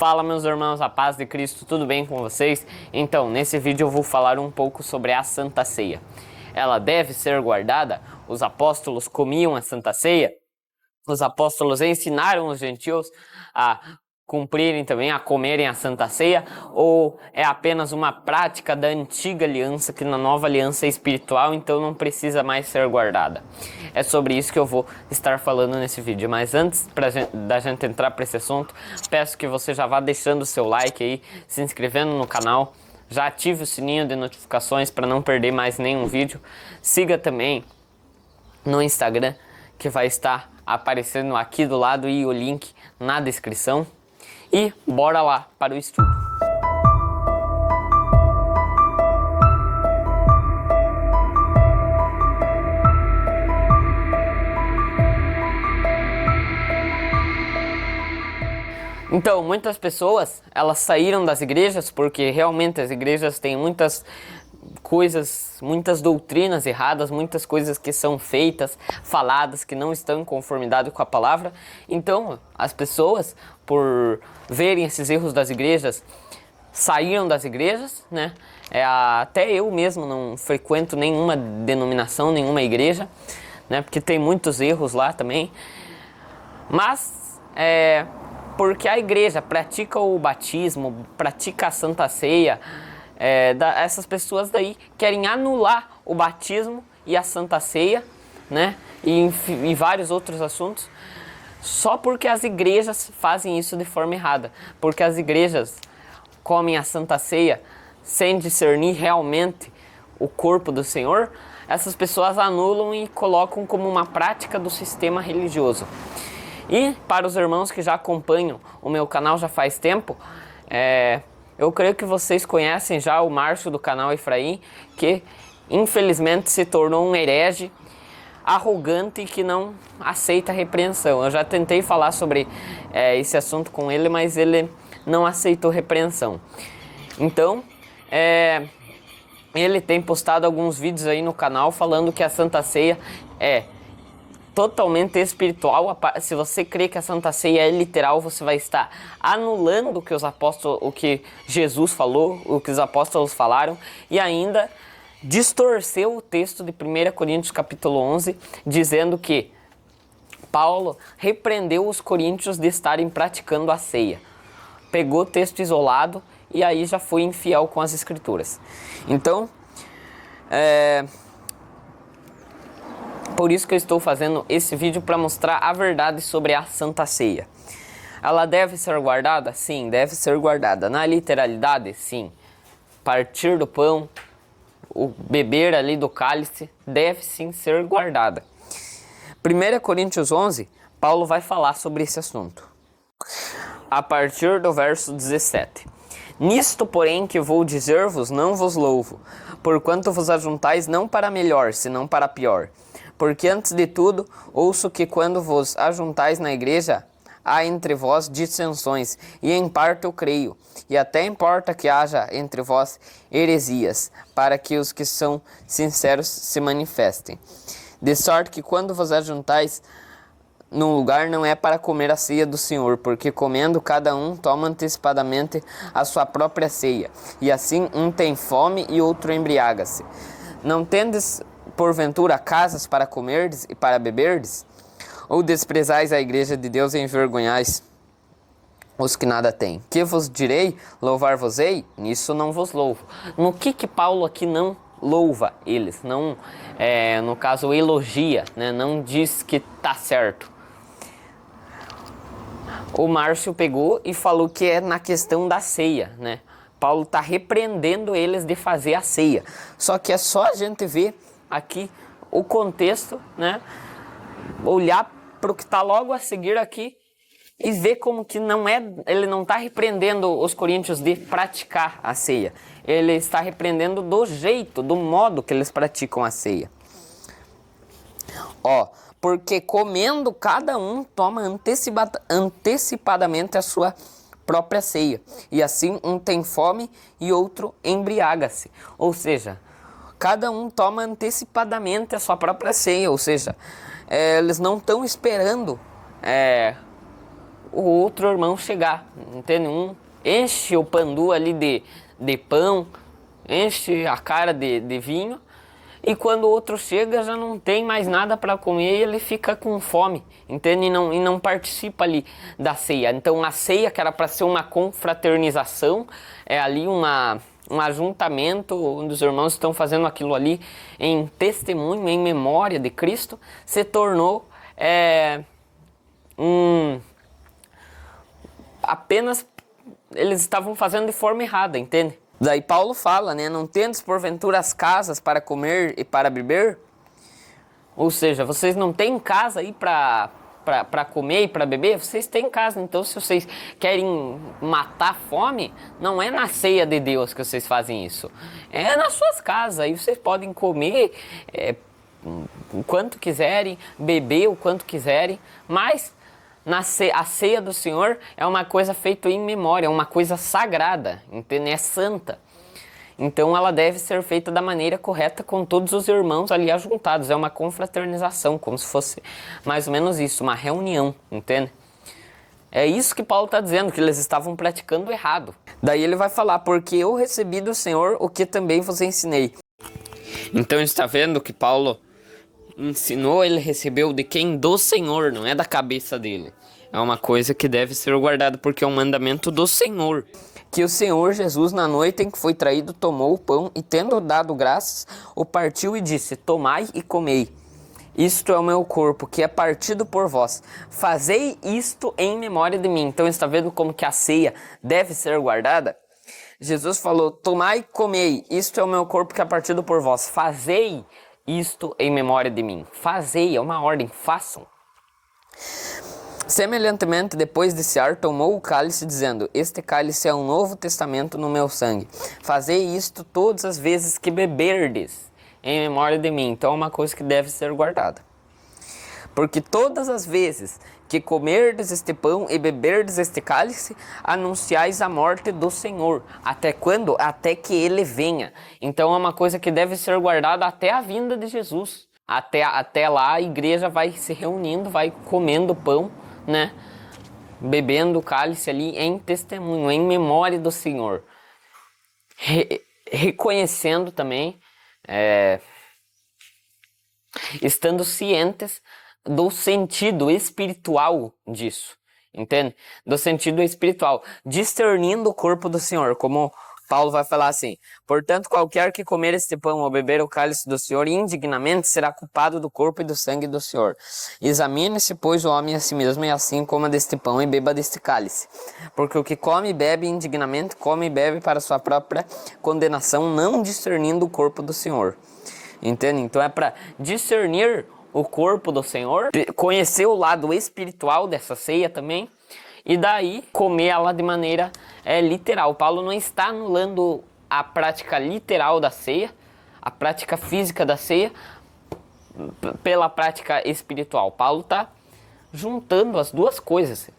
Fala, meus irmãos, a paz de Cristo, tudo bem com vocês? Então, nesse vídeo eu vou falar um pouco sobre a Santa Ceia. Ela deve ser guardada? Os apóstolos comiam a Santa Ceia? Os apóstolos ensinaram os gentios a cumprirem também, a comerem a Santa Ceia? Ou é apenas uma prática da antiga aliança que na nova aliança é espiritual, então não precisa mais ser guardada? É sobre isso que eu vou estar falando nesse vídeo. Mas antes da gente entrar para esse assunto, peço que você já vá deixando o seu like aí, se inscrevendo no canal, já ative o sininho de notificações para não perder mais nenhum vídeo. Siga também no Instagram, que vai estar aparecendo aqui do lado e o link na descrição. E bora lá para o estudo. Então, muitas pessoas, elas saíram das igrejas porque realmente as igrejas têm muitas coisas, muitas doutrinas erradas, muitas coisas que são feitas, faladas, que não estão em conformidade com a palavra. Então, as pessoas, por verem esses erros das igrejas, saíram das igrejas, né? Até eu mesmo não frequento nenhuma denominação, nenhuma igreja, né? Porque tem muitos erros lá também. Mas, porque a igreja pratica o batismo, pratica a Santa Ceia, essas pessoas daí querem anular o batismo e a Santa Ceia, né? E vários outros assuntos, só porque as igrejas fazem isso de forma errada. Porque as igrejas comem a Santa Ceia sem discernir realmente o corpo do Senhor, essas pessoas anulam e colocam como uma prática do sistema religioso. E para os irmãos que já acompanham o meu canal já faz tempo, eu creio que vocês conhecem já o Márcio do canal Efraim, que infelizmente se tornou um herege, arrogante e que não aceita repreensão. Eu já tentei falar sobre esse assunto com ele, mas ele não aceitou repreensão. Então, ele tem postado alguns vídeos aí no canal falando que a Santa Ceia é totalmente espiritual. Se você crê que a Santa Ceia é literal, você vai estar anulando o que Jesus falou, o que os apóstolos falaram, e ainda distorceu o texto de 1 Coríntios capítulo 11, dizendo que Paulo repreendeu os coríntios de estarem praticando a ceia. Pegou o texto isolado e aí já foi infiel com as escrituras. Então, por isso que eu estou fazendo esse vídeo, para mostrar a verdade sobre a Santa Ceia. Ela deve ser guardada? Sim, deve ser guardada. Na literalidade, sim. Partir do pão, o beber ali do cálice, deve sim ser guardada. 1 Coríntios 11, Paulo vai falar sobre esse assunto. A partir do verso 17. Nisto, porém, que vou dizer-vos, não vos louvo, porquanto vos ajuntais não para melhor, senão para pior. Porque antes de tudo, ouço que quando vos ajuntais na igreja, há entre vós dissensões, e em parte eu creio, e até importa que haja entre vós heresias, para que os que são sinceros se manifestem. De sorte que quando vos ajuntais num lugar, não é para comer a ceia do Senhor, porque comendo cada um toma antecipadamente a sua própria ceia, e assim um tem fome e outro embriaga-se. Não tendes porventura casas para comerdes e para beberdes? Ou desprezais a igreja de Deus e envergonhais os que nada têm? Que vos direi? Louvar-vos-ei? Nisso não vos louvo. No que Paulo aqui não louva eles? Não, no caso, elogia, né? Não diz que tá certo. O Márcio pegou e falou que é na questão da ceia, né? Paulo está repreendendo eles de fazer a ceia. Só que é só a gente ver aqui o contexto, né? Olhar para o que está logo a seguir aqui e ver como que ele não está repreendendo os coríntios de praticar a ceia. Ele está repreendendo do jeito, do modo que eles praticam a ceia. Porque comendo cada um toma antecipadamente a sua própria ceia, e assim um tem fome e outro embriaga-se. Ou seja, cada um toma antecipadamente a sua própria ceia, ou seja, eles não estão esperando o outro irmão chegar, entende? Um enche o pandu ali de pão, enche a cara de vinho, e quando o outro chega já não tem mais nada para comer e ele fica com fome, entende? E não participa ali da ceia. Então a ceia, que era para ser uma confraternização, é ali um ajuntamento onde os irmãos estão fazendo aquilo ali em testemunho, em memória de Cristo, se tornou apenas eles estavam fazendo de forma errada, entende? Daí Paulo fala, né? Não tendes porventura as casas para comer e para beber? Ou seja, vocês não têm casa aí para comer e para beber? Vocês têm casa. Então, se vocês querem matar a fome, não é na ceia de Deus que vocês fazem isso. É nas suas casas. Aí vocês podem comer o quanto quiserem, beber o quanto quiserem, mas a ceia do Senhor é uma coisa feita em memória, é uma coisa sagrada, entende? É santa. Então ela deve ser feita da maneira correta com todos os irmãos ali ajuntados. É uma confraternização, como se fosse mais ou menos isso, uma reunião, entende? É isso que Paulo está dizendo, que eles estavam praticando errado. Daí ele vai falar, porque eu recebi do Senhor o que também vos ensinei. Então está vendo que Paulo ensinou, ele recebeu de quem? Do Senhor, não é da cabeça dele. É uma coisa que deve ser guardada porque é um mandamento do Senhor. Que o Senhor Jesus, na noite em que foi traído, tomou o pão e, tendo dado graças, o partiu e disse: tomai e comei. Isto é o meu corpo, que é partido por vós. Fazei isto em memória de mim. Então está vendo como que a ceia deve ser guardada? Jesus falou: tomai e comei. Isto é o meu corpo, que é partido por vós. Fazei isto em memória de mim. Fazei, é uma ordem, façam. Semelhantemente, depois de cear, tomou o cálice, dizendo: este cálice é um novo testamento no meu sangue. Fazei isto todas as vezes que beberdes em memória de mim. Então é uma coisa que deve ser guardada. Porque todas as vezes que comerdes este pão e beberdes este cálice, anunciais a morte do Senhor. Até quando? Até que Ele venha. Então é uma coisa que deve ser guardada até a vinda de Jesus. Até lá a igreja vai se reunindo, vai comendo pão, né? Bebendo o cálice ali em testemunho, em memória do Senhor. Reconhecendo também, estando cientes do sentido espiritual disso, entende? Do sentido espiritual, discernindo o corpo do Senhor, como Paulo vai falar assim: portanto, qualquer que comer este pão ou beber o cálice do Senhor indignamente será culpado do corpo e do sangue do Senhor. Examine-se, pois, o homem a si mesmo, e assim coma deste pão e beba deste cálice. Porque o que come e bebe indignamente, come e bebe para sua própria condenação, não discernindo o corpo do Senhor. Entende? Então é para discernir o corpo do Senhor, conhecer o lado espiritual dessa ceia também, e daí comer ela de maneira literal. Paulo não está anulando a prática literal da ceia, a prática física da ceia, pela prática espiritual. Paulo está juntando as duas coisas,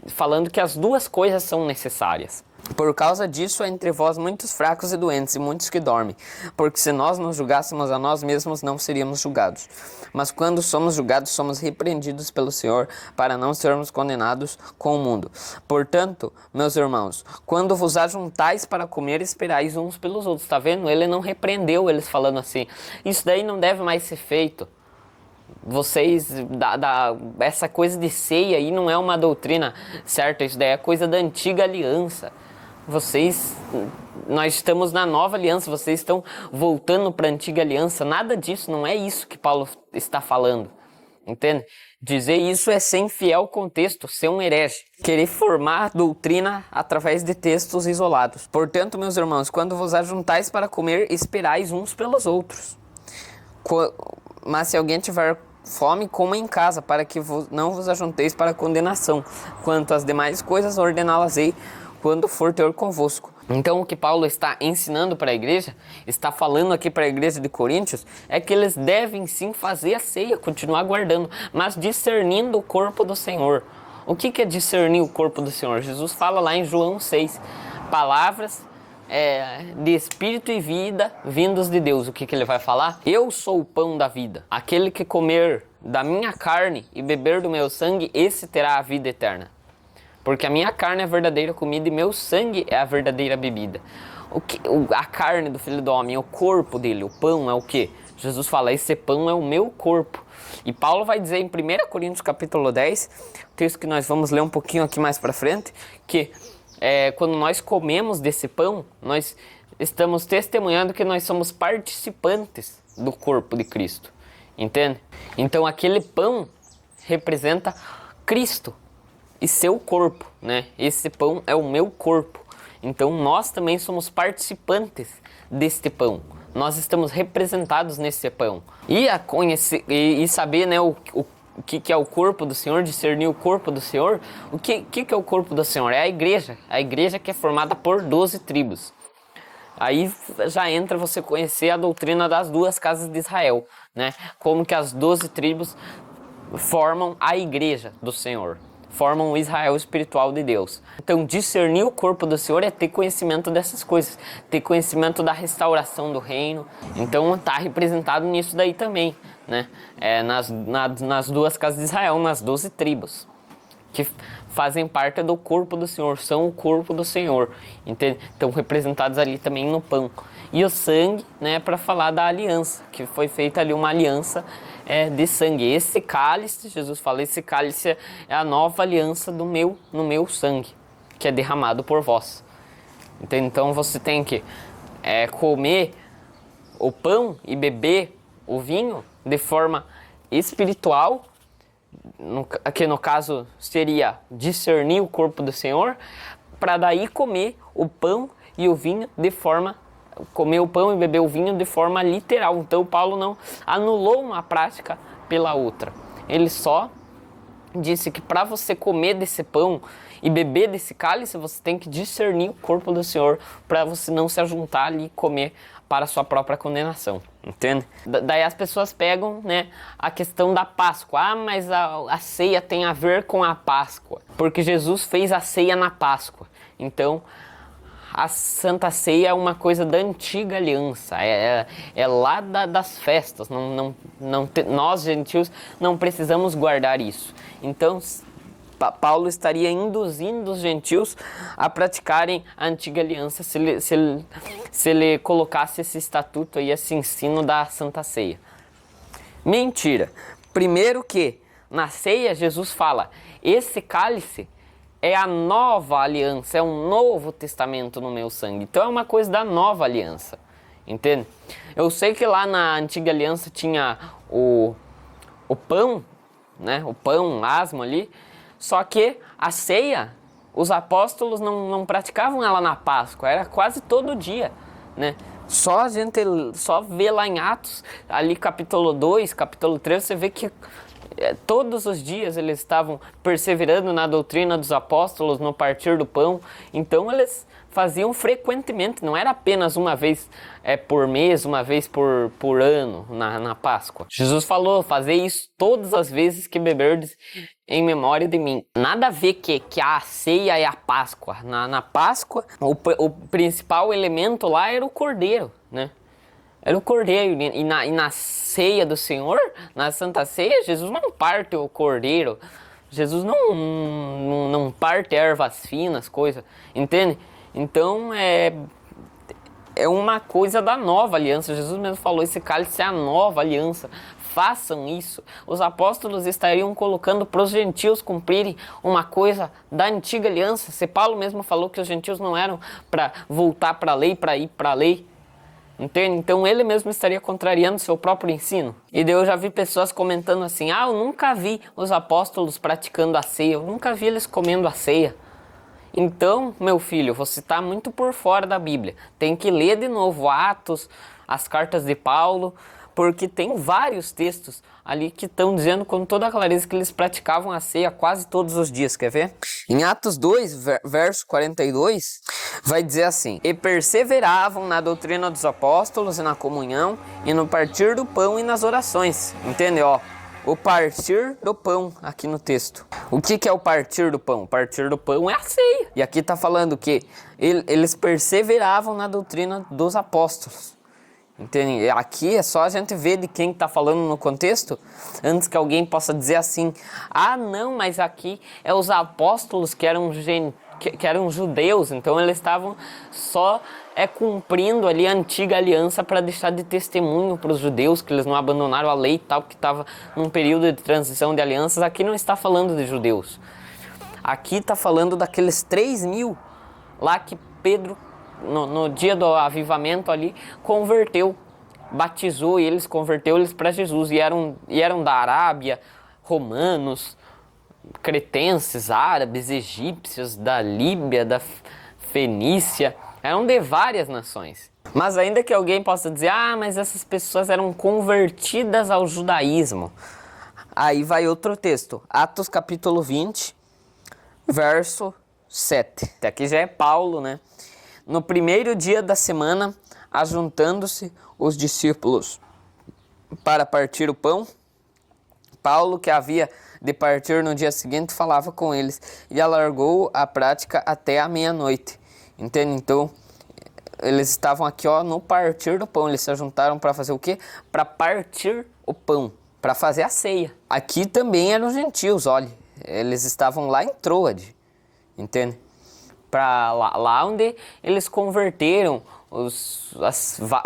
falando que as duas coisas são necessárias. Por causa disso, há entre vós muitos fracos e doentes, e muitos que dormem. Porque se nós nos julgássemos a nós mesmos, não seríamos julgados. Mas quando somos julgados, somos repreendidos pelo Senhor, para não sermos condenados com o mundo. Portanto, meus irmãos, quando vos ajuntais para comer, esperais uns pelos outros. Tá vendo? Ele não repreendeu eles falando assim: isso daí não deve mais ser feito. Vocês, essa coisa de ceia aí não é uma doutrina, certo? Isso daí é coisa da antiga aliança. Nós estamos na nova aliança, vocês estão voltando para a antiga aliança. Nada disso, não é isso que Paulo está falando, entende? Dizer isso é ser infiel ao contexto, ser um herege, querer formar doutrina através de textos isolados. Portanto, meus irmãos, quando vos ajuntais para comer, esperais uns pelos outros. Mas se alguém tiver fome, coma em casa, para que não vos ajunteis para condenação. Quanto às demais coisas, ordená-las-ei quando for ter convosco. Então o que Paulo está ensinando para a igreja, está falando aqui para a igreja de Coríntios, é que eles devem sim fazer a ceia, continuar guardando, mas discernindo o corpo do Senhor. O que é discernir o corpo do Senhor? Jesus fala lá em João 6, palavras de espírito e vida vindos de Deus. O que ele vai falar? Eu sou o pão da vida. Aquele que comer da minha carne e beber do meu sangue, esse terá a vida eterna. Porque a minha carne é a verdadeira comida e meu sangue é a verdadeira bebida. A carne do Filho do Homem é o corpo dele, o pão é o quê? Jesus fala, esse pão é o meu corpo. E Paulo vai dizer em 1 Coríntios capítulo 10, texto que nós vamos ler um pouquinho aqui mais para frente, que quando nós comemos desse pão, nós estamos testemunhando que nós somos participantes do corpo de Cristo. Entende? Então aquele pão representa Cristo e seu corpo, né? Esse pão é o meu corpo. Então nós também somos participantes deste pão. Nós estamos representados nesse pão. E saber, né, o que é o corpo do Senhor, discernir o corpo do Senhor. O que é o corpo do Senhor? É a igreja que é formada por 12 tribos. Aí já entra você conhecer a doutrina das 2 casas de Israel, né? Como que as 12 tribos formam a igreja do Senhor, formam o Israel espiritual de Deus. Então discernir o corpo do Senhor é ter conhecimento dessas coisas, ter conhecimento da restauração do reino. Então está representado nisso daí também, né? Nas 2 casas de Israel, nas 12 tribos, que fazem parte do corpo do Senhor, são o corpo do Senhor, entende? Então representados ali também no pão. E o sangue, né, para falar da aliança, que foi feita ali uma aliança de sangue. Esse cálice, Jesus fala, esse cálice é a nova aliança no meu sangue, que é derramado por vós. Entende? Então você tem que comer o pão e beber o vinho de forma espiritual, que no caso seria discernir o corpo do Senhor, para daí comer o pão e o vinho comer o pão e beber o vinho de forma literal. Então Paulo não anulou uma prática pela outra. Ele só disse que para você comer desse pão e beber desse cálice, você tem que discernir o corpo do Senhor, para você não se ajuntar ali e comer para a sua própria condenação, entende? Daí as pessoas pegam, né, a questão da Páscoa. Mas a ceia tem a ver com a Páscoa, porque Jesus fez a ceia na Páscoa. Então a Santa Ceia é uma coisa da antiga aliança, é lá das festas. Nós, gentios, não precisamos guardar isso. Então, Paulo estaria induzindo os gentios a praticarem a antiga aliança se ele colocasse esse estatuto aí, esse ensino da Santa Ceia. Mentira! Primeiro que, na ceia, Jesus fala, esse cálice é a nova aliança, é um novo testamento no meu sangue. Então é uma coisa da nova aliança, entende? Eu sei que lá na antiga aliança tinha o pão, né? O pão, asmo ali. Só que a ceia, os apóstolos não praticavam ela na Páscoa, era quase todo dia, né? Só vê lá em Atos, ali capítulo 2, capítulo 3, você vê que todos os dias eles estavam perseverando na doutrina dos apóstolos, no partir do pão. Então eles faziam frequentemente, não era apenas uma vez por mês, uma vez por ano na Páscoa. Jesus falou, fazer isso todas as vezes que beberdes em memória de mim. Nada a ver que a ceia é a Páscoa. Na Páscoa, o principal elemento lá era o cordeiro, né? Era o cordeiro. E na ceia do Senhor, na Santa Ceia, Jesus não parte o cordeiro. Jesus não parte ervas finas, coisas. Entende? Então, é uma coisa da nova aliança. Jesus mesmo falou, esse cálice é a nova aliança. Façam isso. Os apóstolos estariam colocando para os gentios cumprirem uma coisa da antiga aliança. Se Paulo mesmo falou que os gentios não eram para voltar para a lei, para ir para a lei. Entende? Então ele mesmo estaria contrariando seu próprio ensino. E daí eu já vi pessoas comentando assim, eu nunca vi os apóstolos praticando a ceia, eu nunca vi eles comendo a ceia. Então, meu filho, você está muito por fora da Bíblia. Tem que ler de novo Atos, as cartas de Paulo, porque tem vários textos ali que estão dizendo com toda a clareza que eles praticavam a ceia quase todos os dias, quer ver? Em Atos 2, verso 42, vai dizer assim, e perseveravam na doutrina dos apóstolos e na comunhão, e no partir do pão e nas orações. Entende, ó? O partir do pão aqui no texto. O que é o partir do pão? O partir do pão é a ceia. E aqui está falando que eles perseveravam na doutrina dos apóstolos. Entende? Aqui é só a gente ver de quem está falando no contexto, antes que alguém possa dizer assim, ah não, mas aqui é os apóstolos que eram judeus, então eles estavam só cumprindo ali a antiga aliança para deixar de testemunho para os judeus, que eles não abandonaram a lei e tal, que estava num período de transição de alianças. Aqui não está falando de judeus, aqui está falando daqueles 3.000 lá que Pedro, no dia do avivamento ali, batizou eles, converteu eles para Jesus, e eram da Arábia, romanos, cretenses, árabes, egípcios, da Líbia, da Fenícia, eram de várias nações. Mas ainda que alguém possa dizer, ah, mas essas pessoas eram convertidas ao judaísmo, aí vai outro texto, Atos capítulo 20, verso 7. Aqui já é Paulo, né? No primeiro dia da semana, ajuntando-se os discípulos para partir o pão, Paulo, que havia de partir no dia seguinte, falava com eles e alargou a prática até a meia-noite. Entende? Então, eles estavam aqui, ó, no partir do pão. Eles se juntaram para fazer o quê? Para partir o pão, para fazer a ceia. Aqui também eram gentios, olha. Eles estavam lá em Troade, entende? Para lá onde eles converteram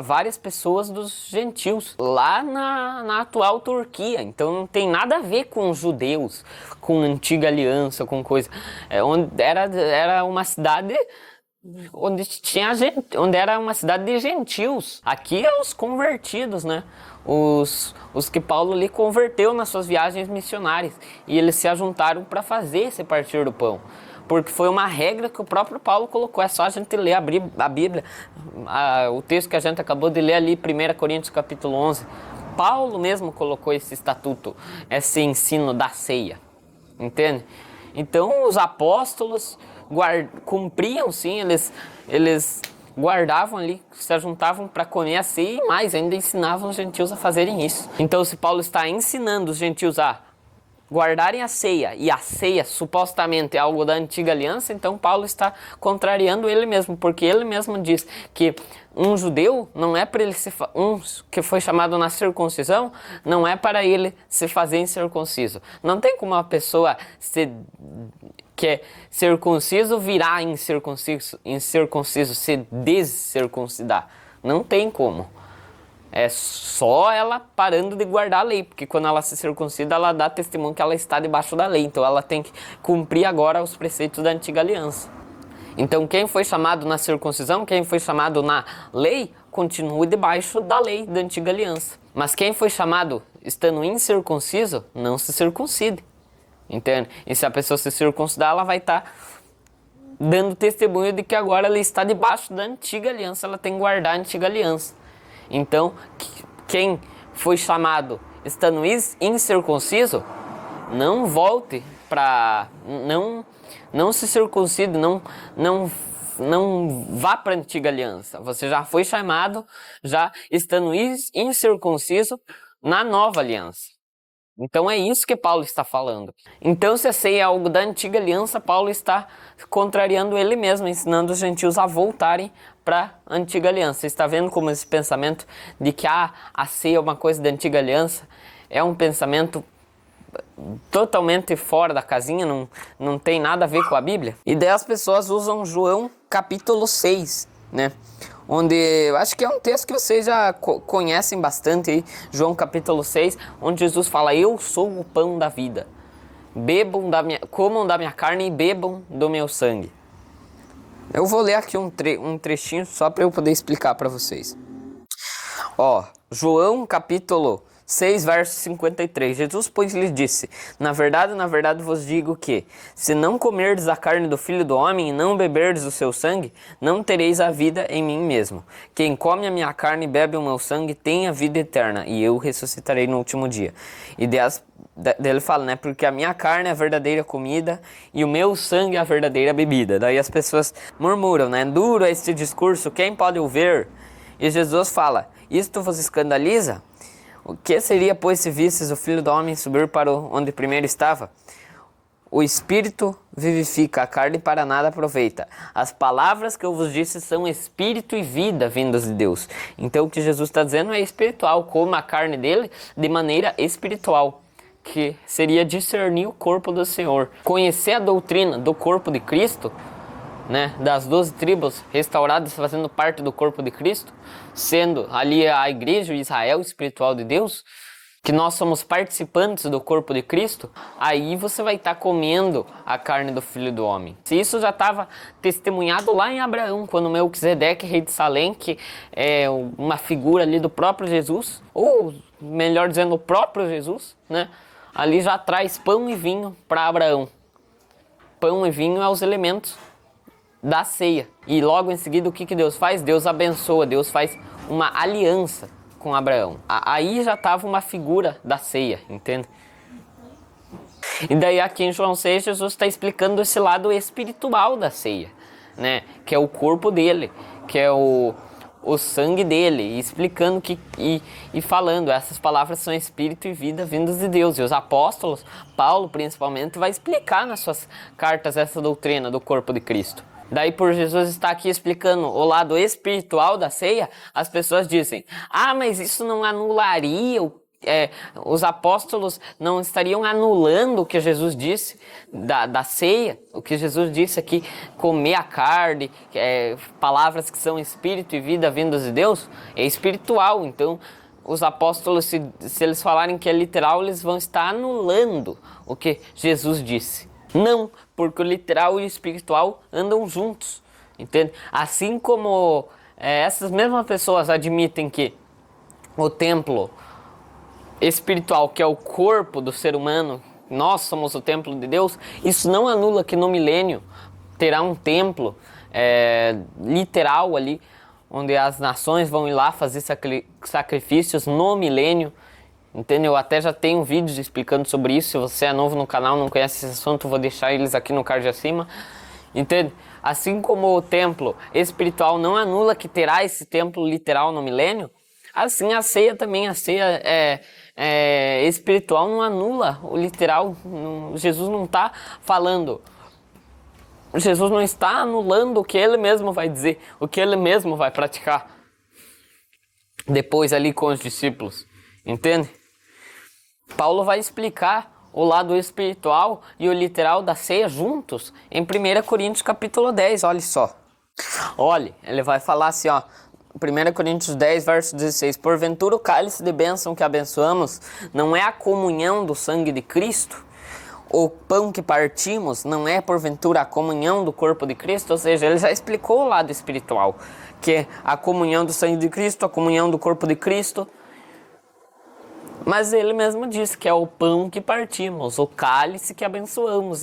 várias pessoas dos gentios, lá na atual Turquia. Então não tem nada a ver com os judeus, com a antiga aliança, com coisa. Onde era uma cidade onde era uma cidade de gentios. Aqui é os convertidos, né? Os que Paulo ali converteu nas suas viagens missionárias, e eles se ajuntaram para fazer esse partir do pão, porque foi uma regra que o próprio Paulo colocou. É só a gente ler, abrir a Bíblia, o texto que a gente acabou de ler ali, 1 Coríntios capítulo 11. Paulo mesmo colocou esse estatuto, esse ensino da ceia, entende? Então os apóstolos cumpriam sim, eles guardavam ali, se ajuntavam para comer a ceia, e mais, ainda ensinavam os gentios a fazerem isso. Então se Paulo está ensinando os gentios a guardarem a ceia, e a ceia supostamente é algo da antiga aliança, então Paulo está contrariando ele mesmo, porque ele mesmo diz que um judeu não é para ele que foi chamado na circuncisão, não é para ele se fazer incircunciso. Não tem como uma pessoa que é circunciso virar incircunciso, se descircuncidar. Não tem como. É só ela parando de guardar a lei, porque quando ela se circuncida, ela dá testemunho que ela está debaixo da lei. Então ela tem que cumprir agora os preceitos da antiga aliança. Então quem foi chamado na circuncisão, quem foi chamado na lei, continue debaixo da lei da antiga aliança. Mas quem foi chamado estando incircunciso, não se circuncide. Entende? E se a pessoa se circuncidar, ela vai estar dando testemunho de que agora ela está debaixo da antiga aliança, ela tem que guardar a antiga aliança. Então, quem foi chamado estando incircunciso, não volte para... Não se circuncide, não vá para a antiga aliança. Você já foi chamado, já estando incircunciso, na nova aliança. Então é isso que Paulo está falando. Então, se a ceia é algo da antiga aliança, Paulo está contrariando ele mesmo, ensinando os gentios a voltarem para a antiga aliança. Você está vendo como esse pensamento de que a ceia é uma coisa da antiga aliança é um pensamento totalmente fora da casinha, não tem nada a ver com a Bíblia? E daí as pessoas usam João capítulo 6, né? Onde, eu acho que é um texto que vocês já conhecem bastante aí, João capítulo 6, onde Jesus fala: eu sou o pão da vida, comam da minha carne e bebam do meu sangue. Eu vou ler aqui um trechinho só para eu poder explicar para vocês. Ó, João capítulo 6, verso 53. Jesus, pois, lhe disse: na verdade vos digo que, se não comerdes a carne do Filho do Homem e não beberdes o seu sangue, não tereis a vida em mim mesmo. Quem come a minha carne e bebe o meu sangue tem a vida eterna, e eu ressuscitarei no último dia. E ele fala, né? Porque a minha carne é a verdadeira comida e o meu sangue é a verdadeira bebida. Daí as pessoas murmuram, né? Duro é este discurso, quem pode ouvir? E Jesus fala: isto vos escandaliza? O que seria, pois, se visses o Filho do Homem subir para onde primeiro estava? O Espírito vivifica, a carne para nada aproveita. As palavras que eu vos disse são espírito e vida vindas de Deus. Então o que Jesus está dizendo é espiritual, coma a carne dele de maneira espiritual, que seria discernir o corpo do Senhor. Conhecer a doutrina do corpo de Cristo, né, das 12 tribos restauradas fazendo parte do corpo de Cristo, sendo ali a igreja, o Israel espiritual de Deus, que nós somos participantes do corpo de Cristo, aí você vai estar comendo a carne do Filho do Homem. Se isso já estava testemunhado lá em Abraão, quando Melquisedeque, rei de Salém, que é uma figura ali do próprio Jesus, ou melhor dizendo, o próprio Jesus, né, ali já traz pão e vinho para Abraão. Pão e vinho é os elementos da ceia. E logo em seguida o que Deus faz? Deus abençoa, Deus faz uma aliança com Abraão. Aí já estava uma figura da ceia, entende? E daí aqui em João 6, Jesus está explicando esse lado espiritual da ceia, né? Que é o corpo dele, que é o sangue dele, e explicando e falando, essas palavras são espírito e vida vindas de Deus. E os apóstolos, Paulo principalmente, vai explicar nas suas cartas essa doutrina do corpo de Cristo. Daí, por Jesus estar aqui explicando o lado espiritual da ceia, as pessoas dizem: ah, mas isso não anularia, os apóstolos não estariam anulando o que Jesus disse da ceia, o que Jesus disse aqui, comer a carne, palavras que são espírito e vida vindas de Deus, é espiritual. Então, os apóstolos, se eles falarem que é literal, eles vão estar anulando o que Jesus disse. Não, porque o literal e o espiritual andam juntos, entende? Assim como essas mesmas pessoas admitem que o templo espiritual, que é o corpo do ser humano, nós somos o templo de Deus, isso não anula que no milênio terá um templo literal ali, onde as nações vão ir lá fazer sacrifícios no milênio. Entendeu? Eu até já tenho vídeos explicando sobre isso. Se você é novo no canal, não conhece esse assunto, vou deixar eles aqui no card acima. Entende? Assim como o templo espiritual não anula que terá esse templo literal no milênio, assim a ceia também, a ceia espiritual não anula o literal. Jesus não está falando, Jesus não está anulando o que ele mesmo vai dizer, o que ele mesmo vai praticar depois ali com os discípulos. Entende? Paulo vai explicar o lado espiritual e o literal da ceia juntos em 1 Coríntios capítulo 10, olha só. Olha, ele vai falar assim, ó, 1 Coríntios 10, verso 16. Porventura o cálice de bênção que abençoamos não é a comunhão do sangue de Cristo? O pão que partimos não é porventura a comunhão do corpo de Cristo? Ou seja, ele já explicou o lado espiritual, que é a comunhão do sangue de Cristo, a comunhão do corpo de Cristo. Mas ele mesmo disse que é o pão que partimos, o cálice que abençoamos.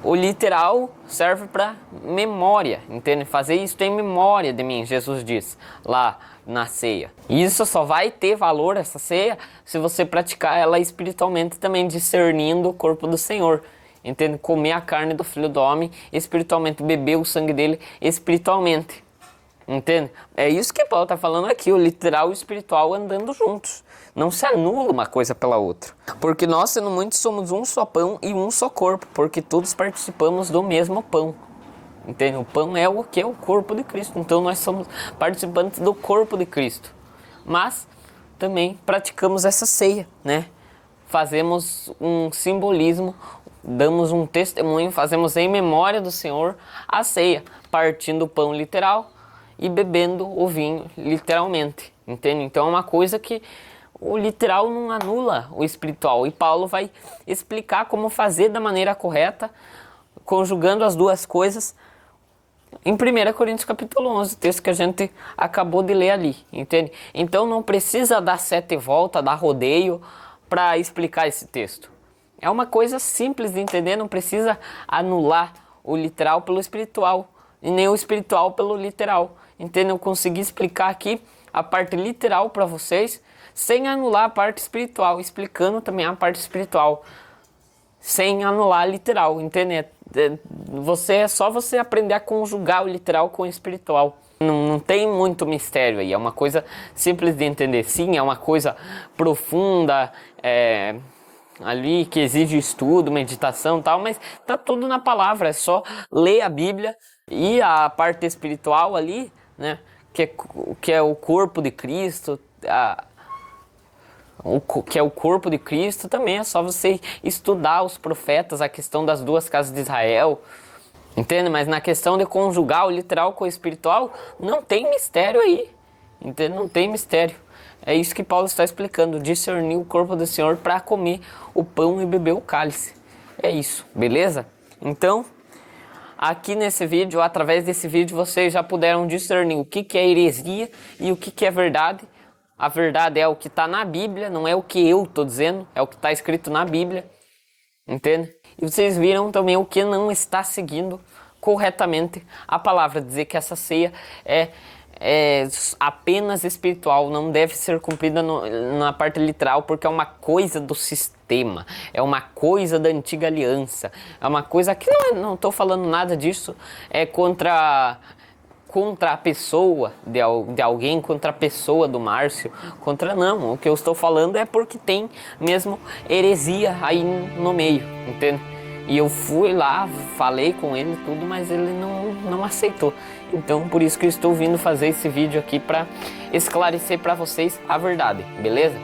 O literal serve para memória, entende? Fazer isso em memória de mim, Jesus diz lá na ceia. E isso só vai ter valor, essa ceia, se você praticar ela espiritualmente também, discernindo o corpo do Senhor. Entende? Comer a carne do Filho do Homem espiritualmente, beber o sangue dele espiritualmente. Entende? É isso que Paulo está falando aqui, o literal e o espiritual andando juntos. Não se anula uma coisa pela outra. Porque nós, sendo muitos, somos um só pão e um só corpo, porque todos participamos do mesmo pão. Entende? O pão é o que? O corpo de Cristo. Então nós somos participantes do corpo de Cristo. Mas também praticamos essa ceia, né? Fazemos um simbolismo, damos um testemunho, fazemos em memória do Senhor a ceia, partindo o pão literal e bebendo o vinho literalmente, entende? Então é uma coisa que o literal não anula o espiritual, e Paulo vai explicar como fazer da maneira correta, conjugando as duas coisas em 1 Coríntios capítulo 11, texto que a gente acabou de ler ali, entende? Então não precisa dar 7 voltas, dar rodeio para explicar esse texto. É uma coisa simples de entender, não precisa anular o literal pelo espiritual, e nem o espiritual pelo literal. Entende? Eu consegui explicar aqui a parte literal para vocês, sem anular a parte espiritual, explicando também a parte espiritual, sem anular a literal, entende? É só você aprender a conjugar o literal com o espiritual. Não tem muito mistério aí, é uma coisa simples de entender. Sim, é uma coisa profunda, ali que exige estudo, meditação e tal, mas tá tudo na palavra, é só ler a Bíblia e a parte espiritual ali, né, que é o corpo de Cristo, que é o corpo de Cristo, também é só você estudar os profetas, a questão das duas casas de Israel, entende? Mas na questão de conjugar o literal com o espiritual, não tem mistério aí, entende? Não tem mistério. É isso que Paulo está explicando, discernir o corpo do Senhor para comer o pão e beber o cálice. É isso, beleza? Então, aqui nesse vídeo, através desse vídeo, vocês já puderam discernir o que é heresia e o que é verdade. A verdade é o que está na Bíblia, não é o que eu estou dizendo, é o que está escrito na Bíblia, entende? E vocês viram também o que não está seguindo corretamente a palavra, dizer que essa ceia é apenas espiritual, não deve ser cumprida na parte literal, porque é uma coisa do sistema, é uma coisa da antiga aliança, é uma coisa que não estou falando nada disso, é contra a pessoa de alguém, contra a pessoa do Márcio, não, o que eu estou falando é porque tem mesmo heresia aí no meio, entende? E eu fui lá, falei com ele tudo, mas ele não aceitou. Então por isso que eu estou vindo fazer esse vídeo aqui para esclarecer para vocês a verdade, beleza?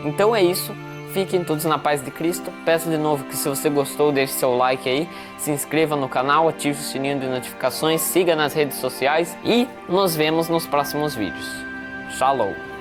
Então é isso, fiquem todos na paz de Cristo. Peço de novo que se você gostou, deixe seu like aí, se inscreva no canal, ative o sininho de notificações, siga nas redes sociais e nos vemos nos próximos vídeos. Shalom!